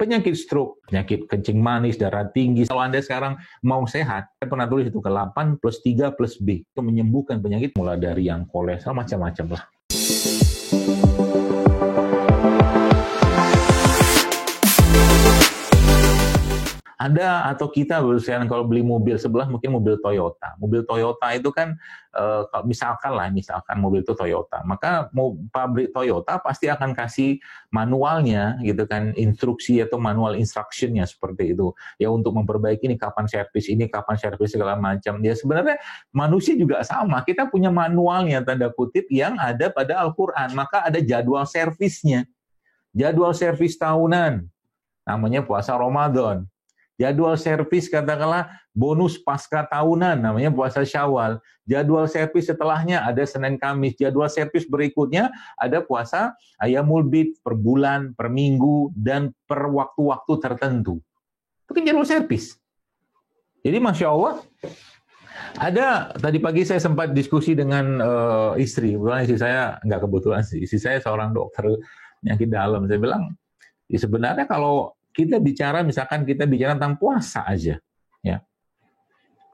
Penyakit stroke, penyakit kencing manis, darah tinggi. Kalau Anda sekarang mau sehat, saya pernah tulis itu ke 8 plus 3 plus B. Itu menyembuhkan penyakit mulai dari yang kolesterol, macam-macam lah. Anda atau kita kalau beli mobil sebelah mungkin mobil Toyota. Mobil Toyota itu kan misalkan mobil itu Toyota, maka pabrik Toyota pasti akan kasih manualnya gitu kan, instruksi atau manual instructionnya seperti itu. Ya untuk memperbaiki ini kapan servis segala macam. Ya sebenarnya manusia juga sama. Kita punya manualnya tanda kutip yang ada pada Al-Qur'an. Maka ada jadwal servisnya. Jadwal servis tahunan namanya puasa Ramadan. Jadwal servis katakanlah bonus pasca tahunan namanya puasa Syawal. Jadwal servis setelahnya ada Senin Kamis. Jadwal servis berikutnya ada puasa Ayyamul Bid per bulan, per minggu, dan per waktu-waktu tertentu. Itu kan jadwal servis. Jadi Masya Allah, ada tadi pagi saya sempat diskusi dengan istri. Kebetulan istri saya, nggak kebetulan sih, istri saya seorang dokter penyakit dalam. Saya bilang, ya sebenarnya kalau kita bicara tentang puasa aja, ya.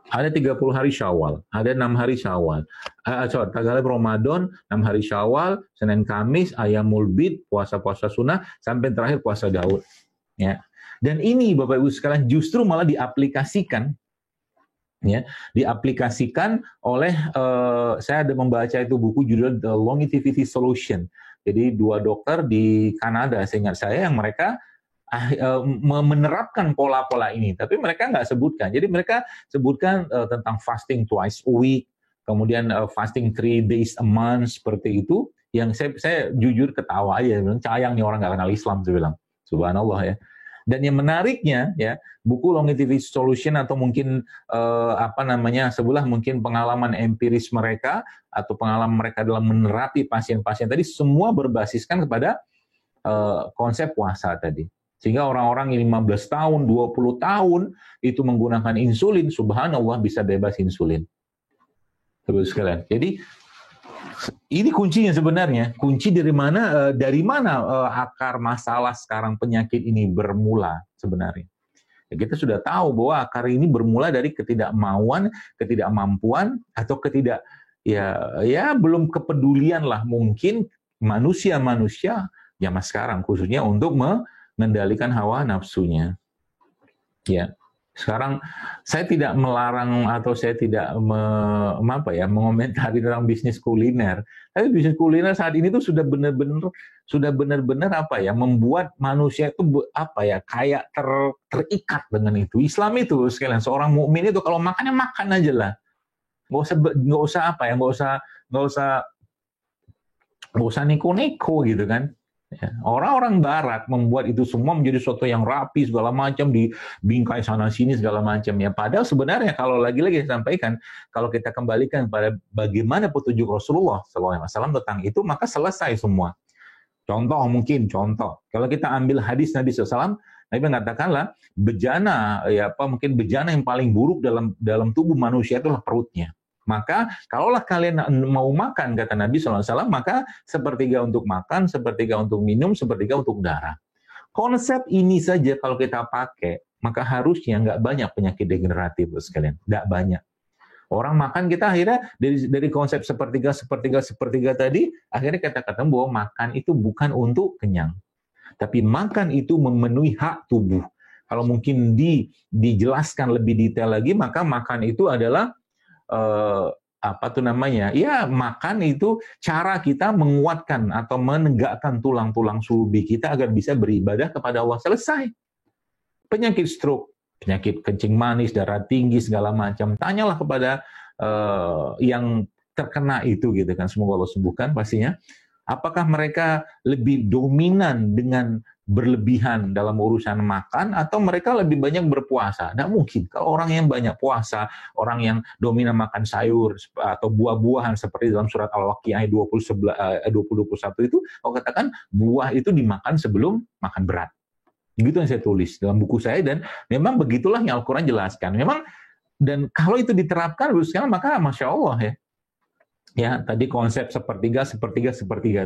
Ada 30 hari Syawal, ada 6 hari Syawal. Tanggal Ramadan, 6 hari Syawal, Senin Kamis, Ayyamul Bid, puasa-puasa sunnah, sampai terakhir puasa Daud. Ya. Dan ini Bapak Ibu sekalian justru malah diaplikasikan, ya, diaplikasikan oleh saya ada membaca itu buku judul The Longevity Solution. Jadi 2 dokter di Kanada, seingat saya, yang mereka menerapkan pola-pola ini, tapi mereka nggak sebutkan. Jadi mereka sebutkan tentang fasting twice a week, kemudian fasting 3 days a month, seperti itu. Yang saya jujur ketawa aja, bilang sayang nih orang nggak kenal Islam, saya bilang. Subhanallah ya. Dan yang menariknya ya, buku Longevity Solution atau mungkin sebelah mungkin pengalaman empiris mereka atau pengalaman mereka dalam menerapi pasien-pasien tadi semua berbasiskan kepada konsep puasa tadi. Sehingga orang-orang yang 15 tahun, 20 tahun itu menggunakan insulin, subhanallah bisa bebas insulin. Terus sekalian. Jadi ini kuncinya sebenarnya. Kunci dari mana akar masalah sekarang penyakit ini bermula sebenarnya. Ya, kita sudah tahu bahwa akar ini bermula dari ketidakmauan, ketidakmampuan atau belum kepedulian lah mungkin manusia-manusia zaman sekarang khususnya untuk mengendalikan hawa nafsunya. Ya, sekarang saya tidak melarang atau saya tidak mengomentari tentang bisnis kuliner. Tapi bisnis kuliner saat ini tuh sudah benar-benar membuat manusia itu kayak terikat dengan itu. Islam itu sekalian seorang mukmin itu kalau makannya makan aja lah. Nggak usah neko-neko gitu kan. Ya, orang-orang Barat membuat itu semua menjadi sesuatu yang rapi segala macam, dibingkai sana sini segala macam ya. Padahal sebenarnya kalau lagi-lagi saya sampaikan, kalau kita kembalikan pada bagaimana petunjuk Rasulullah SAW tentang itu, maka selesai semua. Contoh, kalau kita ambil hadis Nabi SAW, Nabi mengatakanlah bejana yang paling buruk dalam tubuh manusia itulah perutnya. Maka kalaulah kalian mau makan, kata Nabi SAW, maka sepertiga untuk makan, sepertiga untuk minum, sepertiga untuk darah. Konsep ini saja kalau kita pakai, maka harusnya nggak banyak penyakit degeneratif sekalian. Nggak banyak. Orang makan kita akhirnya dari konsep sepertiga tadi, akhirnya kita katakan bahwa makan itu bukan untuk kenyang. Tapi makan itu memenuhi hak tubuh. Kalau mungkin dijelaskan lebih detail lagi, maka makan itu adalah makan itu cara kita menguatkan atau menegakkan tulang-tulang sulbi kita agar bisa beribadah kepada Allah. Selesai. Penyakit stroke, penyakit kencing manis, darah tinggi segala macam, tanyalah kepada yang terkena itu gitu kan, semoga Allah sembuhkan pastinya. Apakah mereka lebih dominan dengan berlebihan dalam urusan makan atau mereka lebih banyak berpuasa? Tidak mungkin. Kalau orang yang banyak puasa, orang yang dominan makan sayur atau buah-buahan seperti dalam surat Al-Waqiah 20-21 itu, kalau katakan buah itu dimakan sebelum makan berat. Begitu yang saya tulis dalam buku saya, dan memang begitulah yang Al-Quran jelaskan. Memang, dan kalau itu diterapkan maka Masya Allah ya. Ya, tadi konsep sepertiga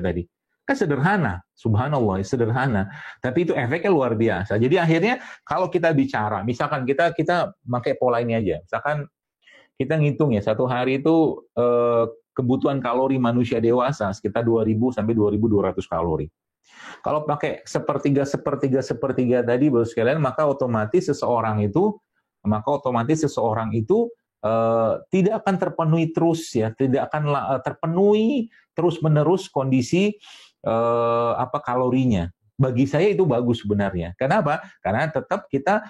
tadi. Kan sederhana, subhanallah, sederhana. Tapi itu efeknya luar biasa. Jadi akhirnya kalau kita bicara, misalkan kita pakai pola ini aja. Misalkan kita ngitung ya, satu hari itu kebutuhan kalori manusia dewasa sekitar 2.000 sampai 2.200 kalori. Kalau pakai sepertiga tadi, Bapak sekalian, maka otomatis seseorang itu tidak akan terpenuhi terus ya, tidak akan terpenuhi terus-menerus kondisi kalorinya. Bagi saya itu bagus sebenarnya. Kenapa? Karena tetap kita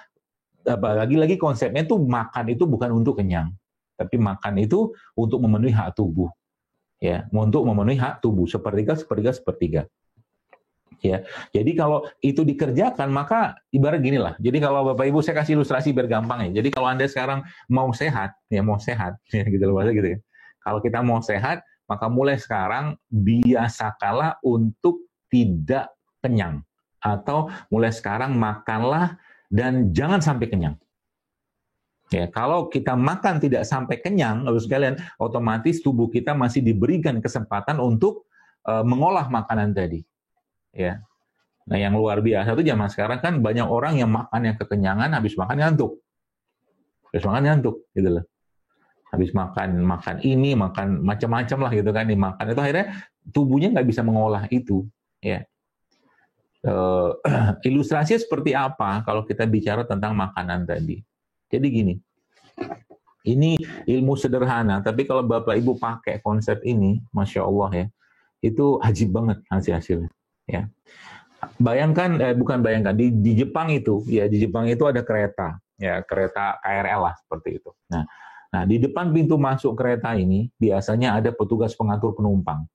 lagi-lagi konsepnya itu makan itu bukan untuk kenyang, tapi makan itu untuk memenuhi hak tubuh. Ya, untuk memenuhi hak tubuh, sepertiga. Ya, jadi kalau itu dikerjakan, maka ibarat gini lah. Jadi kalau Bapak Ibu, saya kasih ilustrasi biar gampang ya. Jadi kalau Anda sekarang mau sehat, ya gitu loh, bahasa gitu ya. Kalau kita mau sehat, maka mulai sekarang biasakanlah untuk tidak kenyang, atau mulai sekarang makanlah dan jangan sampai kenyang. Ya, kalau kita makan tidak sampai kenyang, Bapak sekalian, otomatis tubuh kita masih diberikan kesempatan untuk mengolah makanan tadi. Ya, nah yang luar biasa itu zaman sekarang kan banyak orang yang makan yang kekenyangan, habis makan ngantuk, gitu loh. Habis makan ini, makan macam-macam lah gitu kan, dimakan itu akhirnya tubuhnya nggak bisa mengolah itu. Ya, ilustrasinya seperti apa kalau kita bicara tentang makanan tadi? Jadi gini, ini ilmu sederhana, tapi kalau Bapak Ibu pakai konsep ini, Masya Allah ya, itu ajib banget hasilnya. Ya, bukan bayangkan di Jepang itu ada kereta, ya kereta KRL lah seperti itu. Nah di depan pintu masuk kereta ini biasanya ada petugas pengatur penumpang,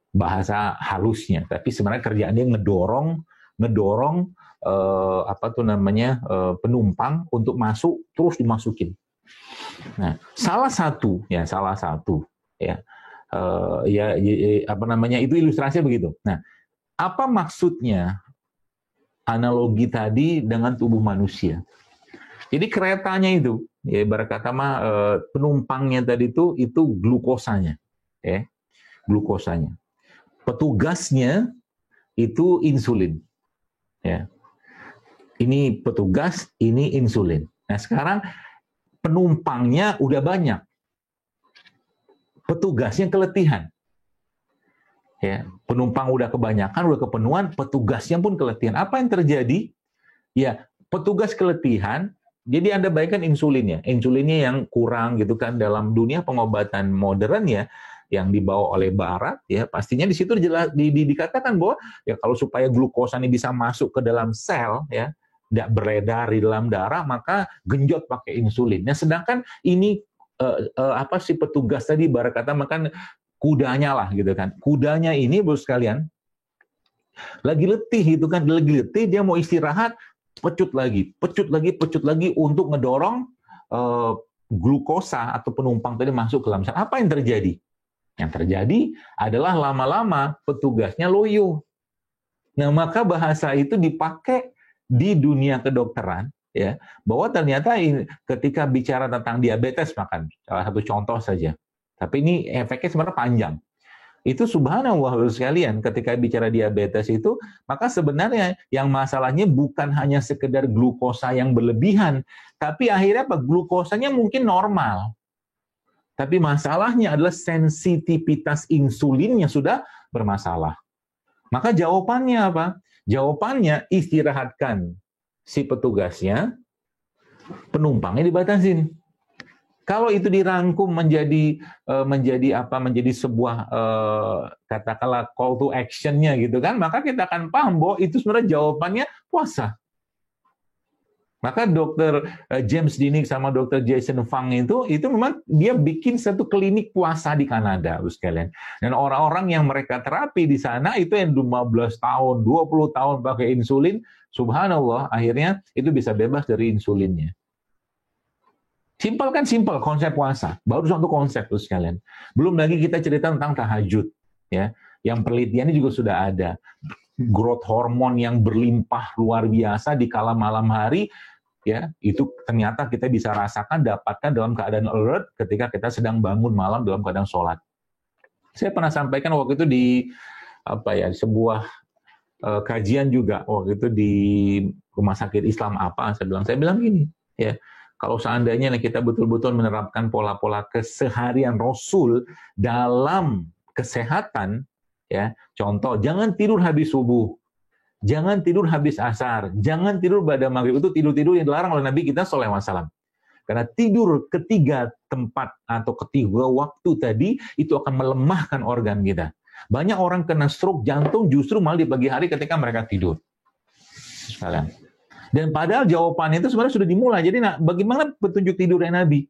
bahasa halusnya, tapi sebenarnya kerjaannya ngedorong penumpang untuk masuk terus dimasukin. Nah salah satu itu ilustrasinya begitu. Nah, apa maksudnya analogi tadi dengan tubuh manusia? Jadi keretanya itu, ya ibarat kata penumpangnya tadi itu glukosanya, ya, glukosanya. Petugasnya itu insulin, ya. Ini petugas, ini insulin. Nah sekarang penumpangnya udah banyak, petugasnya keletihan. Ya, penumpang udah kebanyakan, udah kepenuhan, petugasnya pun keletihan. Apa yang terjadi? Ya, petugas keletihan, jadi Anda bayangkan insulinnya yang kurang gitu kan, dalam dunia pengobatan modern ya, yang dibawa oleh Barat ya, pastinya di situ dikatakan bahwa ya kalau supaya glukosa ini bisa masuk ke dalam sel ya, tidak beredar di dalam darah, maka genjot pakai insulin. Nah, sedangkan ini si petugas tadi ibarat kata makan kudanya lah gitu kan. Kudanya ini Bos sekalian lagi letih gitu kan, dia mau istirahat, pecut lagi untuk ngedorong glukosa atau penumpang tadi masuk ke dalam sel. Apa yang terjadi? Yang terjadi adalah lama-lama petugasnya loyo. Nah, maka bahasa itu dipakai di dunia kedokteran ya, bahwa ternyata ketika bicara tentang diabetes, makan salah satu contoh saja. Tapi ini efeknya sebenarnya panjang. Itu subhanallah sekalian, ketika bicara diabetes itu, maka sebenarnya yang masalahnya bukan hanya sekedar glukosa yang berlebihan, tapi akhirnya glukosanya mungkin normal. Tapi masalahnya adalah sensitivitas insulinnya sudah bermasalah. Maka jawabannya apa? Jawabannya istirahatkan si petugasnya, penumpangnya dibatasin. Kalau itu dirangkum menjadi sebuah katakanlah call to action-nya gitu kan, maka kita akan paham bahwa itu sebenarnya jawabannya puasa. Maka Dr. James Dinnick sama Dr. Jason Fung itu memang dia bikin satu klinik puasa di Kanada, sekalian. Dan orang-orang yang mereka terapi di sana itu yang 15 tahun, 20 tahun pakai insulin, subhanallah, akhirnya itu bisa bebas dari insulinnya. Simpel kan, simpel konsep puasa. Baru satu konsep tuh sekalian. Belum lagi kita cerita tentang tahajud, ya. Yang penelitiannya juga sudah ada. Growth hormon yang berlimpah luar biasa di kala malam hari, ya. Itu ternyata kita bisa rasakan, dapatkan dalam keadaan alert ketika kita sedang bangun malam dalam keadaan sholat. Saya pernah sampaikan waktu itu di sebuah kajian juga waktu itu di rumah sakit Islam apa, saya bilang gini, ya, kalau seandainya kita betul-betul menerapkan pola-pola keseharian Rasul dalam kesehatan, ya, contoh, jangan tidur habis subuh, jangan tidur habis asar, jangan tidur pada maghrib, itu tidur-tidur yang dilarang oleh Nabi kita SAW. Karena tidur ketiga tempat atau ketiga waktu tadi itu akan melemahkan organ kita. Banyak orang kena stroke jantung justru malah di pagi hari ketika mereka tidur. Sekalian. Dan padahal jawabannya itu sebenarnya sudah dimulai. Jadi bagaimana petunjuk tidurnya Nabi?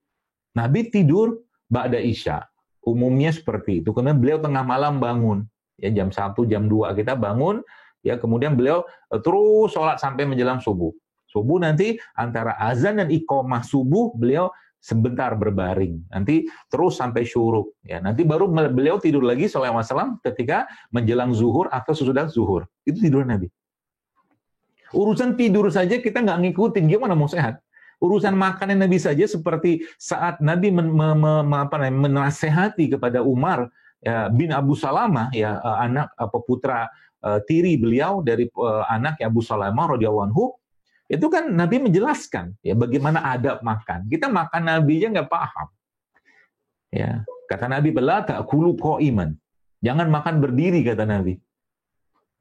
Nabi tidur ba'da isya. Umumnya seperti itu. Kemudian beliau tengah malam bangun. Ya, jam 1, jam 2 kita bangun. Ya, kemudian beliau terus sholat sampai menjelang subuh. Subuh nanti antara azan dan iqamah subuh beliau sebentar berbaring, nanti terus sampai syuruk, ya. Nanti baru beliau tidur lagi sallallahu alaihi wasallam ketika menjelang zuhur atau sesudah zuhur. Itu tidur Nabi. Urusan tidur saja kita nggak ngikutin, gimana mau sehat? Urusan makanan Nabi saja seperti saat Nabi menasehati kepada Umar ya, bin Abu Salamah, ya, anak putra tiri beliau dari anak Abu Salamah radhiyallahu anhu. Itu kan Nabi menjelaskan ya bagaimana adab makan. Kita makan Nabi aja nggak paham. Ya, kata Nabi, "Bala ta'kulu qa'iman." Jangan makan berdiri, kata Nabi.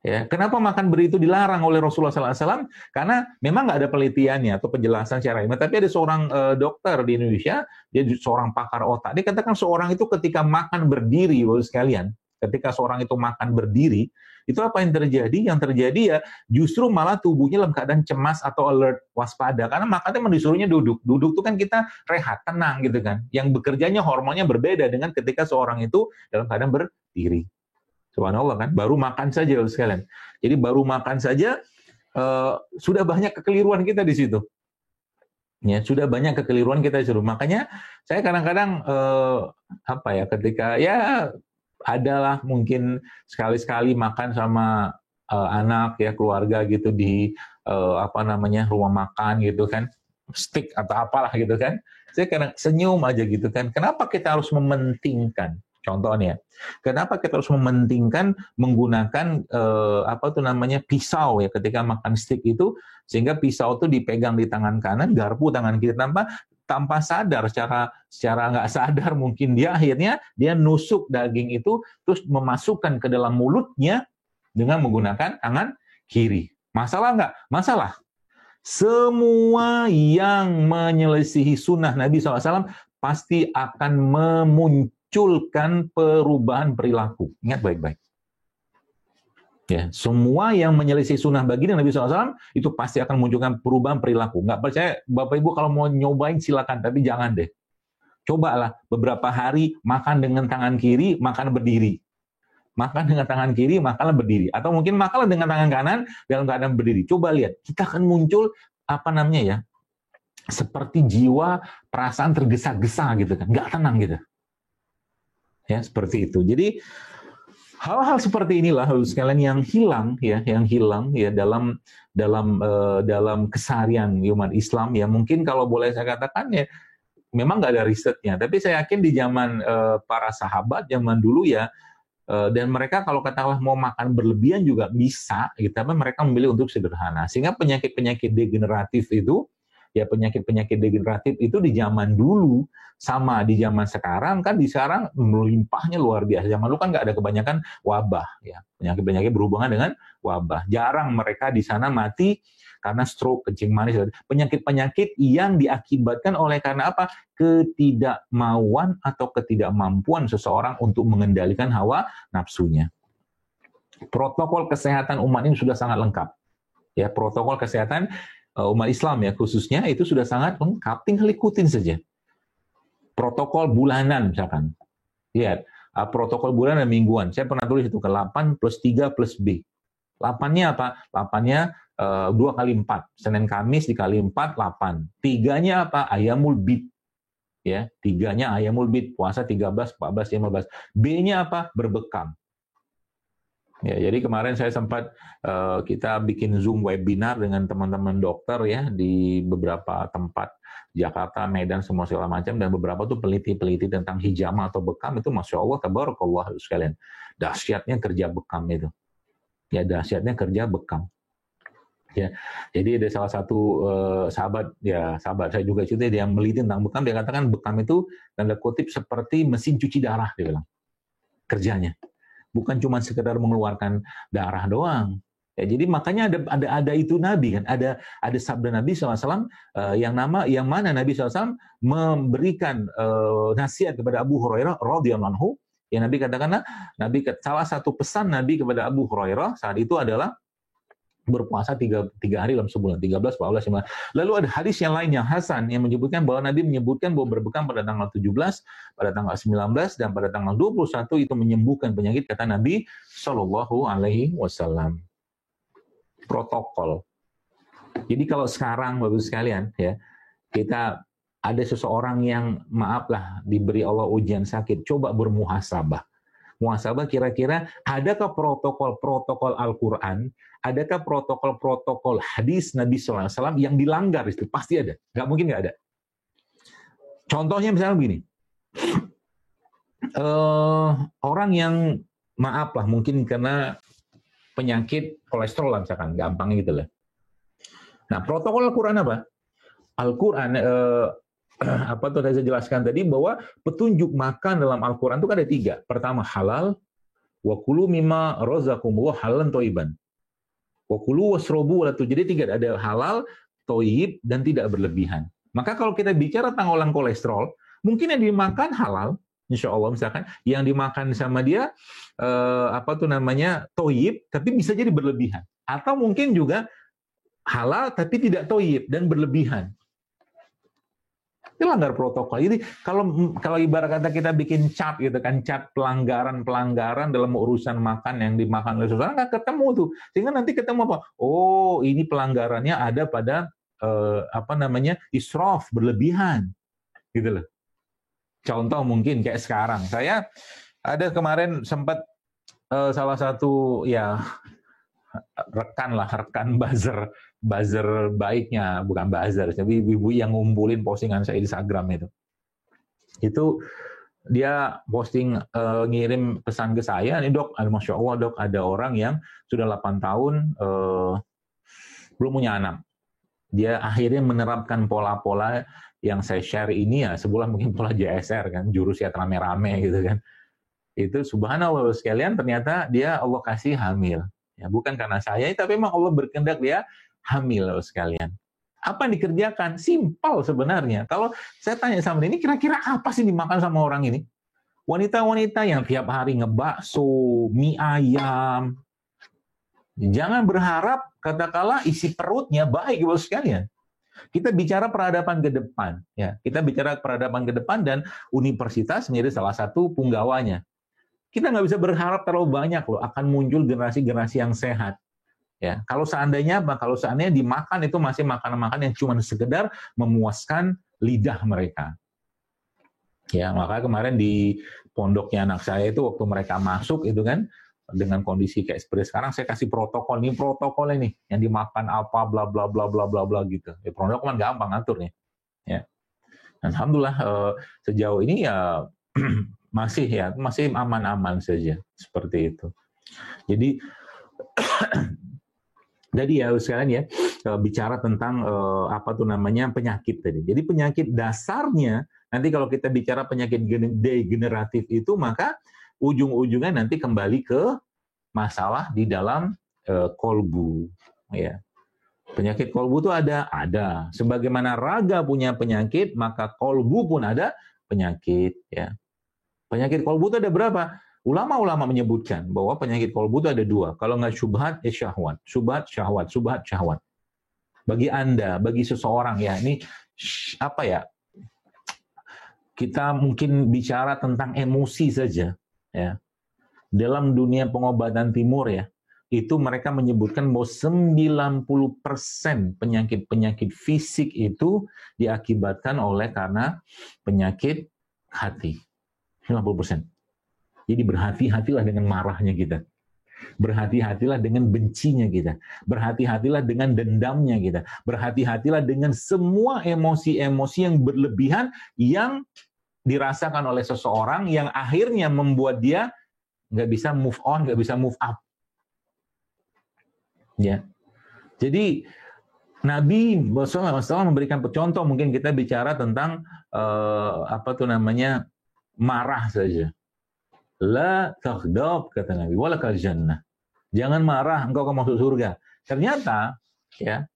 Ya, kenapa makan berdiri itu dilarang oleh Rasulullah SAW? Karena memang nggak ada penelitiannya atau penjelasan secara ilmiah. Tapi ada seorang dokter di Indonesia, dia seorang pakar otak. Dia katakan seorang itu ketika makan berdiri, Bapak sekalian, ketika seorang itu makan berdiri, itu apa yang terjadi? Yang terjadi ya justru malah tubuhnya dalam keadaan cemas atau alert, waspada. Karena makannya disuruhnya duduk. Duduk itu kan kita rehat, tenang gitu kan. Yang bekerjanya hormonnya berbeda dengan ketika seorang itu dalam keadaan berdiri. Subhanallah kan, baru makan saja sekalian. Jadi baru makan saja sudah banyak kekeliruan kita di situ. Ya, sudah banyak kekeliruan kita di situ. Makanya saya kadang-kadang ketika ya adalah mungkin sekali-sekali makan sama anak ya, keluarga gitu di rumah makan gitu kan, steak atau apalah gitu kan, saya kadang senyum aja gitu kan. Kenapa kita harus mementingkan, contohnya, kenapa kita harus mementingkan menggunakan pisau ya ketika makan steak itu, sehingga pisau itu dipegang di tangan kanan, garpu tangan kiri, tanpa sadar, secara nggak sadar mungkin dia akhirnya dia nusuk daging itu terus memasukkan ke dalam mulutnya dengan menggunakan tangan kiri. Masalah nggak? Masalah. Semua yang menyelisihi sunnah Nabi SAW pasti akan memunculkan perubahan perilaku. Ingat baik-baik. Ya, semua yang menyelisih sunnah baginda Nabi SAW itu pasti akan munculkan perubahan perilaku. Nggak percaya, Bapak Ibu kalau mau nyobain silakan, tapi jangan deh. Cobalah beberapa hari makan dengan tangan kiri, makan berdiri. Makan dengan tangan kiri, makanlah berdiri. Atau mungkin makanlah dengan tangan kanan dalam keadaan berdiri. Coba lihat, kita akan muncul seperti jiwa perasaan tergesa-gesa gitu kan, nggak tenang gitu. Ya, seperti itu. Jadi hal-hal seperti inilah sekalian yang hilang ya dalam keseharian umat Islam ya. Mungkin kalau boleh saya katakan ya memang nggak ada risetnya, tapi saya yakin di zaman para sahabat zaman dulu ya, dan mereka kalau katakanlah mau makan berlebihan juga bisa gitu, tapi mereka memilih untuk sederhana, sehingga penyakit-penyakit degeneratif itu ya, penyakit-penyakit degeneratif itu di zaman dulu sama di zaman sekarang kan, di sekarang melimpahnya luar biasa. Zaman dulu kan nggak ada kebanyakan wabah ya, penyakit-penyakit berhubungan dengan wabah. Jarang mereka di sana mati karena stroke, kencing manis, penyakit-penyakit yang diakibatkan oleh karena apa? Ketidakmauan atau ketidakmampuan seseorang untuk mengendalikan hawa nafsunya. Protokol kesehatan umat ini sudah sangat lengkap. Ya, protokol kesehatan umat Islam ya khususnya itu sudah sangat lengkap, tinggal ikutin saja. Protokol bulanan misalkan. Lihat, protokol bulanan dan mingguan. Saya pernah tulis itu ke 8 plus 3 plus B. 8-nya apa? 8-nya 2 kali 4. Senin Kamis dikali 4, 8. 3-nya apa? Ayamul bid. Ya, 3-nya ayamul bid. Puasa 13, 14, 15. B-nya apa? Berbekam. Ya, jadi kemarin saya sempat kita bikin Zoom webinar dengan teman-teman dokter ya di beberapa tempat Jakarta, Medan, semua segala macam, dan beberapa tuh peliti-peliti tentang hijama atau bekam itu, masya Allah, tabarakallah sekalian, dahsyatnya kerja bekam itu, ya dahsyatnya kerja bekam. Ya, jadi ada salah satu sahabat saya juga itu dia yang meliti tentang bekam, dia katakan bekam itu tanda kutip seperti mesin cuci darah, dia bilang kerjanya. Bukan cuma sekedar mengeluarkan darah doang. Ya, jadi makanya ada itu Nabi kan, ada sabda Nabi SAW yang mana Nabi SAW memberikan nasihat kepada Abu Hurairah radhiyallahu anhu. Yang Nabi katakan, salah satu pesan Nabi kepada Abu Hurairah saat itu adalah berpuasa 3 hari dalam sebulan, 13, 14, 15. Lalu ada hadis yang lain yang hasan yang menyebutkan bahwa Nabi menyebutkan bahwa berbekam pada tanggal 17, pada tanggal 19, dan pada tanggal 21 itu menyembuhkan penyakit, kata Nabi Shallallahu Alaihi Wasallam. Protokol. Jadi kalau sekarang Bapak sekalian ya, kita ada seseorang yang maaflah diberi Allah ujian sakit, coba bermuhasabah. Muhasabah kira-kira adakah protokol-protokol Al-Quran, adakah protokol-protokol hadis Nabi SAW yang dilanggar itu? Pasti ada, nggak mungkin nggak ada. Contohnya misalnya begini, orang yang maaf lah mungkin karena penyakit kolesterol lah misalkan, gampangnya gitu lah. Nah, protokol Al-Quran apa? Al-Quran apa tuh saya jelaskan tadi bahwa petunjuk makan dalam Al-Quran itu ada 3. Pertama halal, wa kulu mimma razaqakumullah halalan thayyiban. Wa kulu wasrobu wala. Jadi 3, ada halal, thayyib, dan tidak berlebihan. Maka kalau kita bicara tentang orang kolesterol, mungkin yang dimakan halal, insya Allah misalkan, yang dimakan sama dia thayyib, tapi bisa jadi berlebihan. Atau mungkin juga halal tapi tidak thayyib dan berlebihan. Itu langgar protokol. Jadi kalau ibarat kata kita bikin cat gitu kan, cat pelanggaran dalam urusan makan yang dimakan oleh seseorang, nggak ketemu tuh. Sehingga nanti ketemu apa? Oh, ini pelanggarannya ada pada israf, berlebihan. Gitu loh. Contoh mungkin kayak sekarang. Saya ada kemarin sempat salah satu ya rekan buzzer baiknya, bukan buzzer, tapi ibu yang ngumpulin postingan saya di Instagram itu dia posting ngirim pesan ke saya, nih dok, masya Allah dok, ada orang yang sudah 8 tahun belum punya anak. Dia akhirnya menerapkan pola-pola yang saya share ini ya, sebuah mungkin pola JSR kan, jurus ya rame-rame gitu kan. Itu subhanallah sekalian, ternyata dia Allah kasih hamil. Ya, bukan karena saya, tapi memang Allah berkehendak dia hamil sekalian. Apa yang dikerjakan? Simpel sebenarnya. Kalau saya tanya sama dia, ini kira-kira apa sih dimakan sama orang ini? Wanita-wanita yang tiap hari ngebakso, mie ayam. Jangan berharap katakanlah isi perutnya baik Bapak sekalian. Kita bicara peradaban ke depan, ya. Kita bicara peradaban ke depan dan universitas menjadi salah satu punggawanya. Kita nggak bisa berharap terlalu banyak loh akan muncul generasi-generasi yang sehat. Ya, kalau seandainya dimakan itu masih makanan-makanan yang cuma sekedar memuaskan lidah mereka. Ya, maka kemarin di pondoknya anak saya itu waktu mereka masuk itu kan dengan kondisi kayak seperti sekarang, saya kasih protokol ini yang dimakan apa bla bla bla bla bla bla gitu. Ya, protokol kan gampang ngaturnya. Ya. Alhamdulillah sejauh ini ya masih aman-aman saja seperti itu. Jadi ya sekarang ya bicara tentang penyakit tadi. Jadi penyakit dasarnya nanti kalau kita bicara penyakit degeneratif itu, maka ujung-ujungnya nanti kembali ke masalah di dalam kolbu. Ya. Penyakit kolbu itu ada. Sebagaimana raga punya penyakit, maka kolbu pun ada penyakit. Ya. Penyakit kolbu itu ada berapa? Ulama-ulama menyebutkan bahwa penyakit kolbu itu ada 2. Kalau nggak syubhat, syahwat. Syubhat, syahwat. Bagi Anda, bagi seseorang ya, ini apa ya? Kita mungkin bicara tentang emosi saja. Ya. Dalam dunia pengobatan timur ya, itu mereka menyebutkan bahwa 90% penyakit-penyakit fisik itu diakibatkan karena penyakit hati. 90%. Jadi berhati-hatilah dengan marahnya kita. Berhati-hatilah dengan bencinya kita. Berhati-hatilah dengan dendamnya kita. Berhati-hatilah dengan semua emosi-emosi yang berlebihan yang dirasakan oleh seseorang yang akhirnya membuat dia nggak bisa move on, nggak bisa move up. Ya, jadi Nabi SAW memberikan contoh, mungkin kita bicara tentang marah saja. La taghdab, kata Nabi, walakal jannah. Jangan marah, engkau akan masuk surga. Ternyata, ya,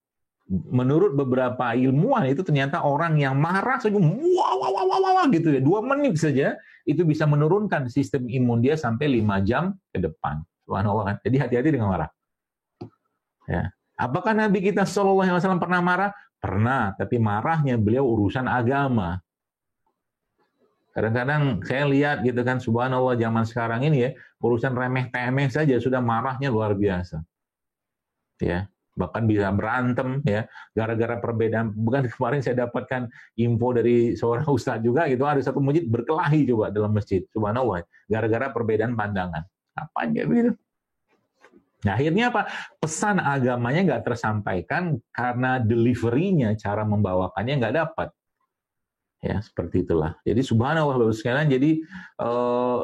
menurut beberapa ilmuwan itu ternyata orang yang marah saja, wah gitu ya, 2 menit saja itu bisa menurunkan sistem imun dia sampai 5 jam ke depan. Subhanallah kan. Jadi hati-hati dengan marah. Ya. Apakah Nabi kita SAW pernah marah? Pernah, tapi marahnya beliau urusan agama. Kadang-kadang saya lihat gitu kan, subhanallah zaman sekarang ini ya, urusan remeh-temeh saja sudah marahnya luar biasa. Ya, bahkan bisa berantem ya, gara-gara perbedaan. Bukan kemarin saya dapatkan info dari seorang ustadz juga gitu, ada satu masjid berkelahi coba dalam masjid, subhanallah, gara-gara perbedaan pandangan. Apa aja begitu? Nah, akhirnya apa? Pesan agamanya nggak tersampaikan karena delivery-nya, cara membawakannya nggak dapat. Ya, seperti itulah. Jadi subhanallah Bapak sekalian, jadi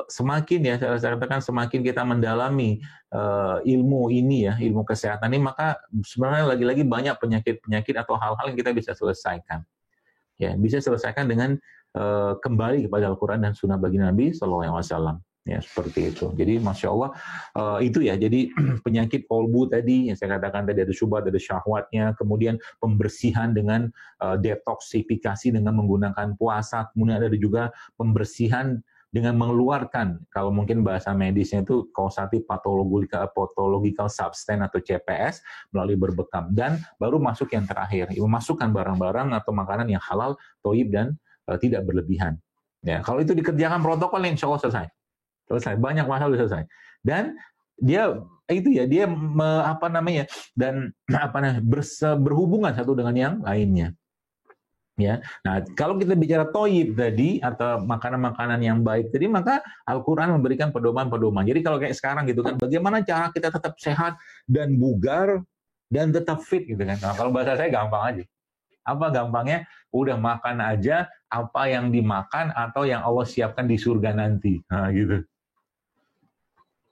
semakin ya saya katakan semakin kita mendalami ilmu ini ya, ilmu kesehatan ini, maka sebenarnya lagi-lagi banyak penyakit-penyakit atau hal-hal yang kita bisa selesaikan. Ya, bisa selesaikan dengan kembali kepada Al-Qur'an dan Sunnah baginda Nabi sallallahu alaihi wasallam. Ya, seperti itu. Jadi Masya Allah, itu ya, jadi penyakit kolbu tadi, yang saya katakan tadi ada syubhat, ada syahwatnya, kemudian pembersihan dengan detoksifikasi dengan menggunakan puasa, kemudian ada juga pembersihan dengan mengeluarkan, kalau mungkin bahasa medisnya itu causative pathological substance atau CPS melalui berbekam, dan baru masuk yang terakhir, memasukkan barang-barang atau makanan yang halal, thayyib, dan tidak berlebihan. Ya, kalau itu dikerjakan protokol, insya Allah selesai. Banyak masalah selesai. Dan dia itu ya, dia berhubungan satu dengan yang lainnya. Ya. Nah, kalau kita bicara thayyib tadi atau makanan-makanan yang baik tadi, maka Al-Qur'an memberikan pedoman-pedoman. Jadi kalau kayak sekarang gitu kan, bagaimana cara kita tetap sehat dan bugar dan tetap fit gitu kan. Nah, kalau bahasa saya gampang aja. Apa gampangnya? Udah makan aja apa yang dimakan atau yang Allah siapkan di surga nanti. Nah, gitu.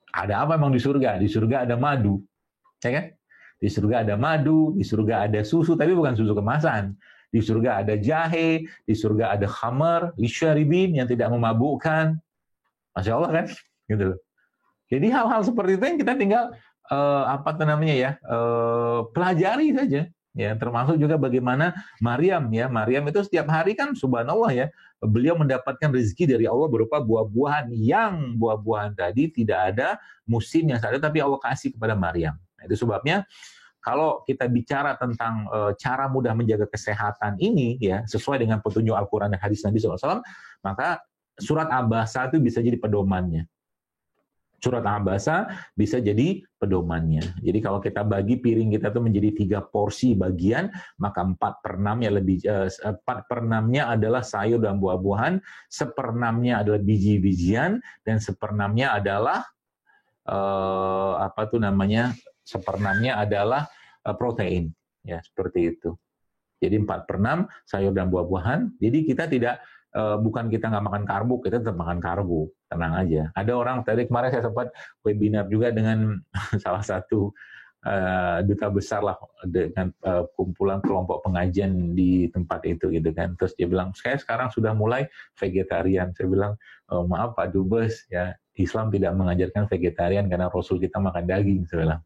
Ada apa emang di surga? Di surga ada madu. Ya kan? Di surga ada madu, di surga ada susu, tapi bukan susu kemasan. Di surga ada jahe, di surga ada khamar, lisyaribin yang tidak memabukkan. Masya Allah kan? Gitu. Jadi hal-hal seperti itu yang kita tinggal pelajari saja. Ya, termasuk juga bagaimana Maryam ya. Maryam itu setiap hari kan subhanallah ya, beliau mendapatkan rezeki dari Allah berupa buah-buahan yang buah-buahan tadi tidak ada musim yang ada, tapi Allah kasih kepada Maryam. Nah, itu sebabnya kalau kita bicara tentang cara mudah menjaga kesehatan ini ya, sesuai dengan petunjuk Al-Quran dan hadis Nabi SAW, maka surat Abasa itu bisa jadi pedomannya. Surat Abasa bisa jadi pedomannya. Jadi kalau kita bagi piring kita tuh menjadi 3 porsi bagian, maka 4/6-nya adalah sayur dan buah-buahan, 1/6-nya adalah biji-bijian, dan 1/6-nya adalah 1/6-nya adalah protein. Ya, seperti itu. Jadi 4/6 sayur dan buah-buahan. Jadi kita tidak bukan kita nggak makan karbo, kita tetap makan karbo, tenang aja. Ada orang, tadi kemarin saya sempat webinar juga dengan salah satu duta besar lah, dengan kumpulan kelompok pengajian di tempat itu gitu kan. Terus dia bilang, saya sekarang sudah mulai vegetarian. Saya bilang, maaf Pak Dubes, ya Islam tidak mengajarkan vegetarian karena Rasul kita makan daging, saya bilang.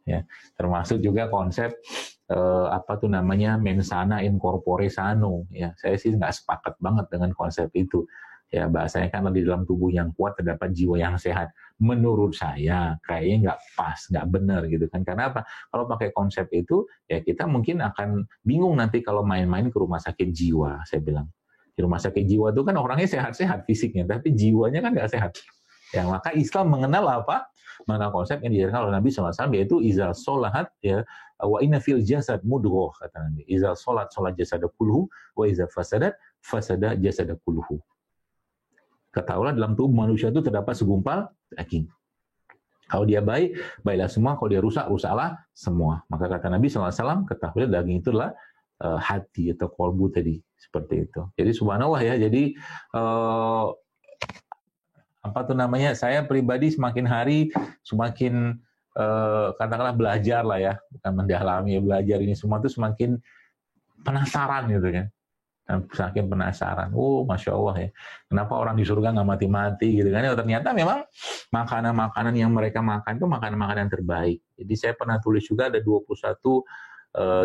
Ya, termasuk juga konsep mens sana in corpore sano. Ya, saya sih nggak sepakat banget dengan konsep itu. Ya, bahasanya kan di dalam tubuh yang kuat terdapat jiwa yang sehat. Menurut saya kayaknya nggak pas, nggak benar gitu kan. Karena apa? Kalau pakai konsep itu, ya kita mungkin akan bingung nanti kalau main-main ke rumah sakit jiwa. Saya bilang di rumah sakit jiwa itu kan orangnya sehat-sehat fisiknya, tapi jiwanya kan nggak sehat. Ya, maka Islam mengenal apa? Mengenal konsep yang diajarkan oleh Nabi SAW, yaitu izal solahat ya, wa inna fil jasad mudghah, kata Nabi. Izal solat jasad kulluhu, wa izal fasadat fasada jasad kulluhu. Ketahuilah dalam tubuh manusia itu terdapat segumpal daging. Kalau dia baik, baiklah semua. Kalau dia rusak, rusaklah semua. Maka kata Nabi SAW, ketahuilah daging itu adalah hati atau kolbu tadi. Seperti itu. Jadi subhanallah ya. Jadi apa tuh namanya? Saya pribadi semakin hari semakin katakanlah belajar lah ya, bukan mendalami, belajar ini semua tuh semakin penasaran gitu kan. Saking penasaran, Masya Allah ya, kenapa orang di surga nggak mati-mati gitu kan, ya, ternyata memang makanan-makanan yang mereka makan itu makanan-makanan terbaik. Jadi saya pernah tulis juga ada 21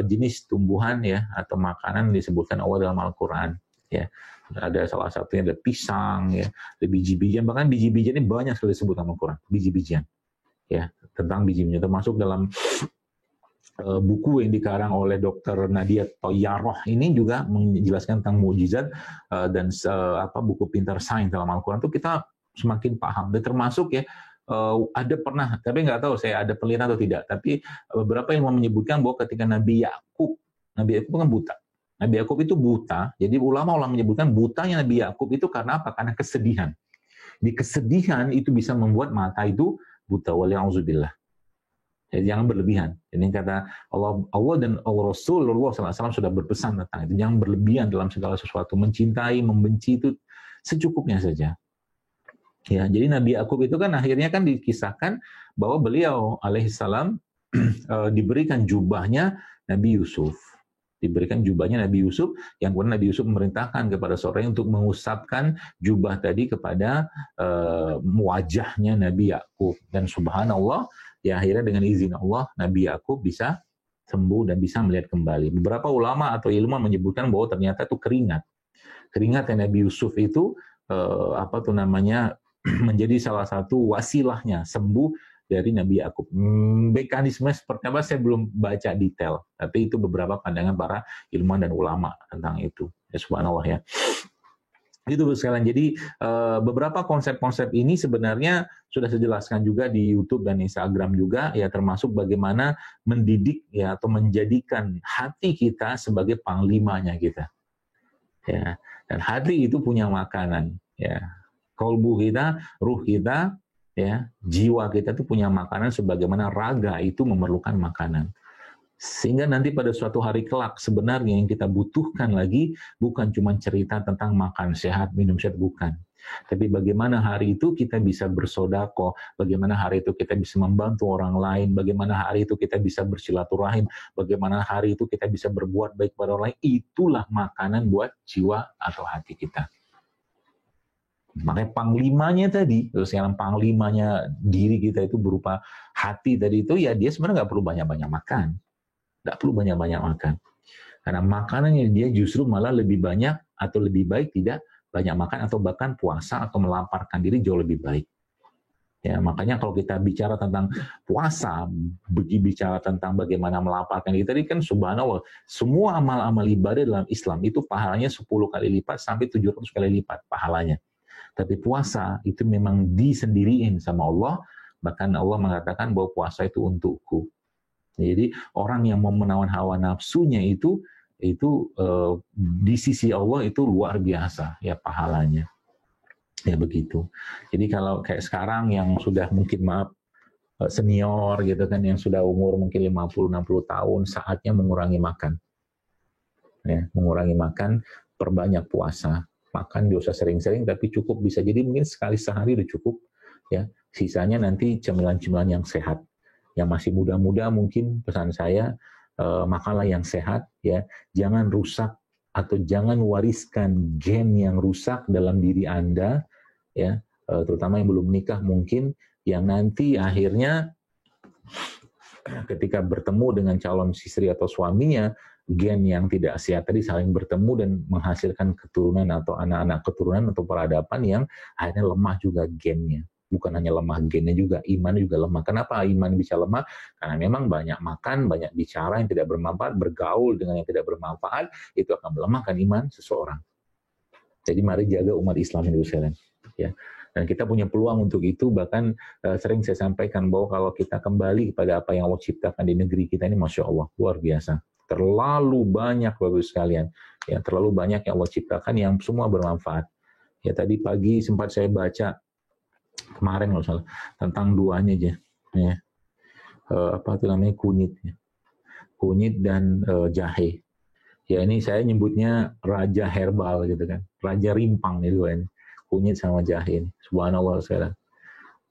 jenis tumbuhan ya, atau makanan disebutkan Allah dalam Al-Quran ya. Ada salah satunya ada pisang ya, ada biji-bijian, bahkan biji-bijian ini banyak sekali disebut dalam Al-Quran, biji-bijian ya, tentang biji-bijian, termasuk dalam buku yang dikarang oleh Dr. Nadia Toyaroh ini juga menjelaskan tentang mukjizat dan buku pintar sains dalam Al-Quran itu kita semakin paham. Dan termasuk ya ada pernah, tapi nggak tahu saya ada penelitian atau tidak, tapi beberapa yang menyebutkan bahwa ketika Nabi Yakub kan buta. Nabi Yakub itu buta, jadi ulama-ulama menyebutkan butanya Nabi Yakub itu karena apa? Karena kesedihan. Di kesedihan itu bisa membuat mata itu buta, waliya'udzubillah. Jadi jangan berlebihan. Ini kata Allah dan Rasulullah SAW sudah berpesan tentang itu. Jangan berlebihan dalam segala sesuatu. Mencintai, membenci itu secukupnya saja. Ya, jadi Nabi Yakub itu kan akhirnya kan dikisahkan bahwa beliau alaihissalam diberikan jubahnya Nabi Yusuf. Diberikan jubahnya Nabi Yusuf, yang kemudian Nabi Yusuf memerintahkan kepada seorang untuk mengusapkan jubah tadi kepada wajahnya Nabi Yakub. Dan subhanallah, ya akhirnya dengan izin Allah Nabi Yakub bisa sembuh dan bisa melihat kembali. Beberapa ulama atau ilmuwan menyebutkan bahwa ternyata itu keringat yang Nabi Yusuf itu menjadi salah satu wasilahnya sembuh dari Nabi Yakub. Mekanisme seperti apa saya belum baca detail, tapi itu beberapa pandangan para ilmuwan dan ulama tentang itu. Ya subhanallah ya. Itu sekalian. Jadi beberapa konsep-konsep ini sebenarnya sudah saya jelaskan juga di YouTube dan Instagram juga ya, termasuk bagaimana mendidik ya atau menjadikan hati kita sebagai panglimanya kita. Ya, dan hati itu punya makanan ya. Kolbu kita, ruh kita, ya, jiwa kita itu punya makanan sebagaimana raga itu memerlukan makanan. Sehingga nanti pada suatu hari kelak sebenarnya yang kita butuhkan lagi bukan cuma cerita tentang makan sehat, minum sehat, bukan. Tapi bagaimana hari itu kita bisa bersedekah, bagaimana hari itu kita bisa membantu orang lain, bagaimana hari itu kita bisa bersilaturahim, bagaimana hari itu kita bisa berbuat baik pada orang lain, itulah makanan buat jiwa atau hati kita. Makanya panglimanya tadi, sekarang panglimanya diri kita itu berupa hati tadi itu, ya dia sebenarnya nggak perlu banyak-banyak makan. Nggak perlu banyak-banyak makan. Karena makanannya dia justru malah lebih banyak atau lebih baik tidak banyak makan, atau bahkan puasa atau melaparkan diri jauh lebih baik. Ya, makanya kalau kita bicara tentang puasa, bicara tentang bagaimana melaparkan diri tadi kan subhanallah, semua amal-amal ibadah dalam Islam itu pahalanya 10 kali lipat sampai 700 kali lipat pahalanya. Tapi puasa itu memang disendiriin sama Allah, bahkan Allah mengatakan bahwa puasa itu untukku. Jadi orang yang mau menawan hawa nafsunya itu di sisi Allah itu luar biasa ya pahalanya. Ya begitu. Jadi kalau kayak sekarang yang sudah mungkin senior gitu kan, yang sudah umur mungkin 50-60 tahun, saatnya mengurangi makan. Ya, mengurangi makan, perbanyak puasa. Makan tidak usah sering-sering, tapi cukup bisa jadi mungkin sekali sehari udah cukup ya. Sisanya nanti cemilan-cemilan yang sehat. Yang masih muda-muda mungkin pesan saya, makanlah yang sehat ya. Jangan rusak atau jangan wariskan gen yang rusak dalam diri Anda ya, terutama yang belum menikah mungkin, yang nanti akhirnya ketika bertemu dengan calon istri atau suaminya, gen yang tidak sehat tadi saling bertemu dan menghasilkan keturunan atau anak-anak keturunan atau peradaban yang akhirnya lemah juga gennya. Bukan hanya lemah gennya juga, iman juga lemah. Kenapa iman bisa lemah? Karena memang banyak makan, banyak bicara yang tidak bermanfaat, bergaul dengan yang tidak bermanfaat, itu akan melemahkan iman seseorang. Jadi mari jaga umat Islam itu sekalian. Ya. Dan kita punya peluang untuk itu, bahkan sering saya sampaikan bahwa kalau kita kembali kepada apa yang Allah ciptakan di negeri kita ini, Masya Allah, luar biasa. Terlalu banyak Bapak sekalian, ya terlalu banyak yang Allah ciptakan yang semua bermanfaat. Ya tadi pagi sempat saya baca kemarin kalau salah tentang duanya aja. ya. Apa itu namanya, kunyit, ya. Kunyit dan jahe. Ya ini saya nyebutnya raja herbal gitu kan, raja rimpang itu kan, kunyit sama jahe ini. Subhanallah sekarang.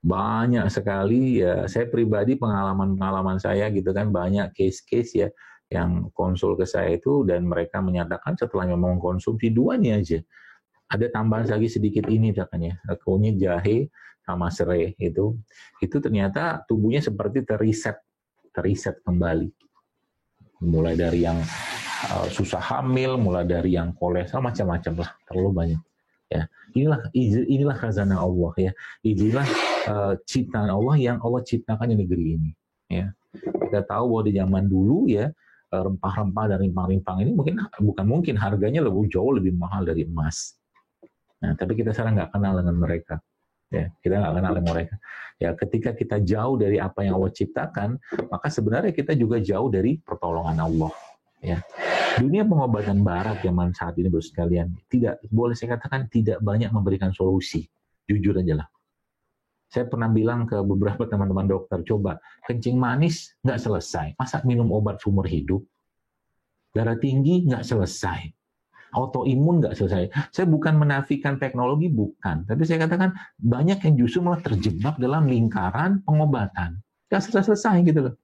Banyak sekali ya, saya pribadi pengalaman saya gitu kan, banyak case-case ya yang konsul ke saya itu, dan mereka menyatakan setelah memang konsumsi 2 nih aja, ada tambahan lagi sedikit ini katanya, kunyit, jahe sama serai itu ternyata tubuhnya seperti teriset kembali, mulai dari yang susah hamil, mulai dari yang kolesterol, macam-macam lah, terlalu banyak. Ya, inilah khazanah Allah ya. Inilah ciptaan Allah yang Allah ciptakan di negeri ini. Ya, kita tahu bahwa di zaman dulu ya, rempah-rempah dan rimpang-rimpang ini bukan harganya jauh lebih mahal dari emas. Nah, tapi kita sekarang nggak kenal dengan mereka. Ya, kita nggak kenal dengan mereka. Ya, ketika kita jauh dari apa yang Allah ciptakan, maka sebenarnya kita juga jauh dari pertolongan Allah. Ya. Dunia pengobatan barat zaman saat ini, Bro sekalian, tidak boleh saya katakan tidak banyak memberikan solusi. Jujur aja lah. Saya pernah bilang ke beberapa teman-teman dokter, coba kencing manis nggak selesai, masa minum obat seumur hidup? Darah tinggi nggak selesai, autoimun nggak selesai. Saya bukan menafikan teknologi, bukan, tapi saya katakan banyak yang justru malah terjebak dalam lingkaran pengobatan, nggak selesai gitu loh.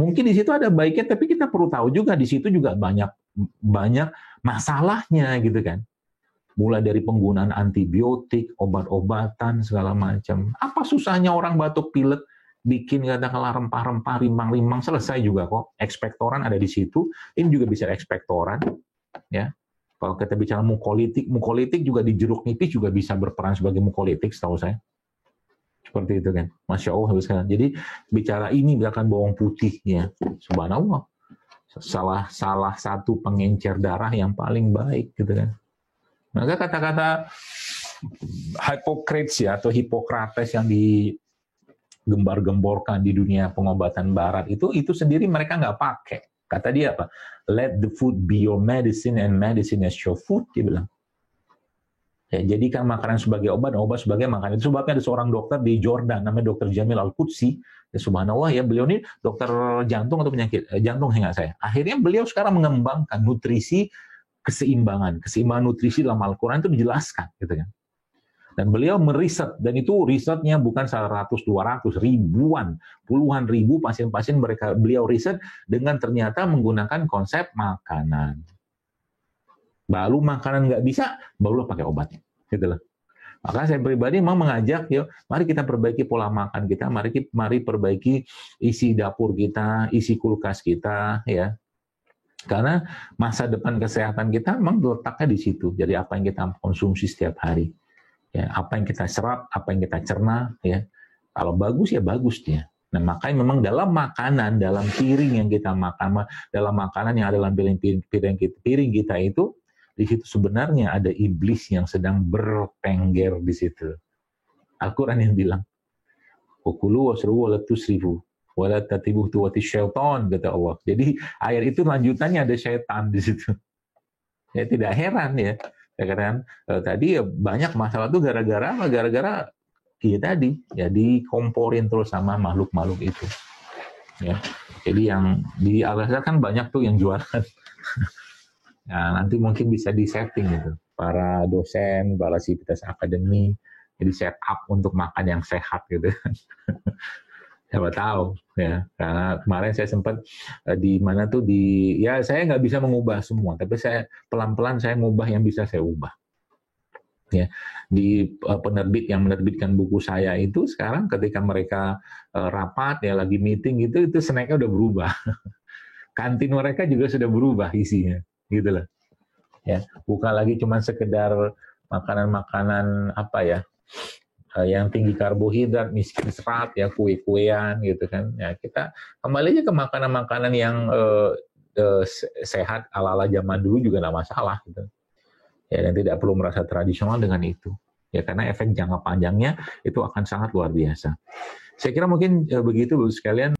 Mungkin di situ ada baiknya, tapi kita perlu tahu juga di situ juga banyak masalahnya gitu kan. Mulai dari penggunaan antibiotik, obat-obatan segala macam. Apa susahnya orang batuk pilek bikin katakanlah rempah-rempah, rimbang-rimbang, selesai juga kok. Ekspektoran ada di situ. Ini juga bisa ekspektoran, ya. Kalau kita bicara mukolitik juga di jeruk nipis juga bisa berperan sebagai mukolitik, setahu saya. Seperti itu kan, Masya Allah sekarang. Jadi bicara ini misalkan bawang putih ya, subhanallah, salah satu pengencer darah yang paling baik gitu kan. Maka kata-kata Hippocrates ya, atau Hippocrates yang digembar-gemborkan di dunia pengobatan barat itu sendiri mereka nggak pakai. Kata dia apa? Let the food be your medicine and medicine as your food, dia bilang. Ya, jadikan makanan sebagai obat, dan obat sebagai makanan. Itu sebabnya ada seorang dokter di Jordan, namanya Dr. Jamil Al-Qudsi. Ya, subhanallah ya, beliau ini dokter jantung atau penyakit jantung, ingat saya. Akhirnya beliau sekarang mengembangkan nutrisi keseimbangan nutrisi dalam Al-Quran itu dijelaskan, gitu kan. Dan beliau meriset, dan itu risetnya bukan 100, 200, ribuan, puluhan ribu pasien-pasien beliau riset dengan ternyata menggunakan konsep makanan. Baru makanan nggak bisa, barulah pakai obat, gitu loh. Maka saya pribadi memang mengajak, yuk, mari kita perbaiki pola makan kita, mari perbaiki isi dapur kita, isi kulkas kita, ya. Karena masa depan kesehatan kita memang letaknya di situ. Jadi apa yang kita konsumsi setiap hari, ya, apa yang kita serap, apa yang kita cerna, ya. Kalau bagus ya bagus dia. Nah, makanya memang dalam makanan, dalam piring yang kita makan, dalam makanan yang ada dalam piring kita itu, di situ sebenarnya ada iblis yang sedang bertengger di situ. Al-Quran yang bilang, "Wakulu wasrubu wa la tusrifu wa la tatibuh tuwati syaitan," kata Allah. Jadi ayat itu lanjutannya ada syaitan di situ. Ya tidak heran ya. Saya katakan tadi ya, banyak masalah itu gara-gara ya tadi ya dikomporin terus sama makhluk-makhluk itu. Ya. Jadi yang di Al-Azhar kan banyak tuh yang jualan. Nah, nanti mungkin bisa di-setting gitu. Para dosen, para sivitas akademi, jadi set up untuk makan yang sehat gitu. Siapa tahu ya. Karena kemarin saya sempat di mana tuh ya saya nggak bisa mengubah semua, tapi saya pelan-pelan saya ngubah yang bisa saya ubah. Ya, di penerbit yang menerbitkan buku saya itu sekarang ketika mereka rapat ya lagi meeting itu snacknya udah berubah. Kantin mereka juga sudah berubah isinya. Gitu loh. Ya, bukan lagi cuma sekedar makanan-makanan apa ya, yang tinggi karbohidrat, miskin serat ya, kue-kuean gitu kan. Ya, kita kembali aja ke makanan-makanan yang sehat ala-ala zaman dulu juga enggak masalah gitu. Ya, dan tidak perlu merasa tradisional dengan itu. Ya, karena efek jangka panjangnya itu akan sangat luar biasa. Saya kira mungkin begitu, Bu sekalian.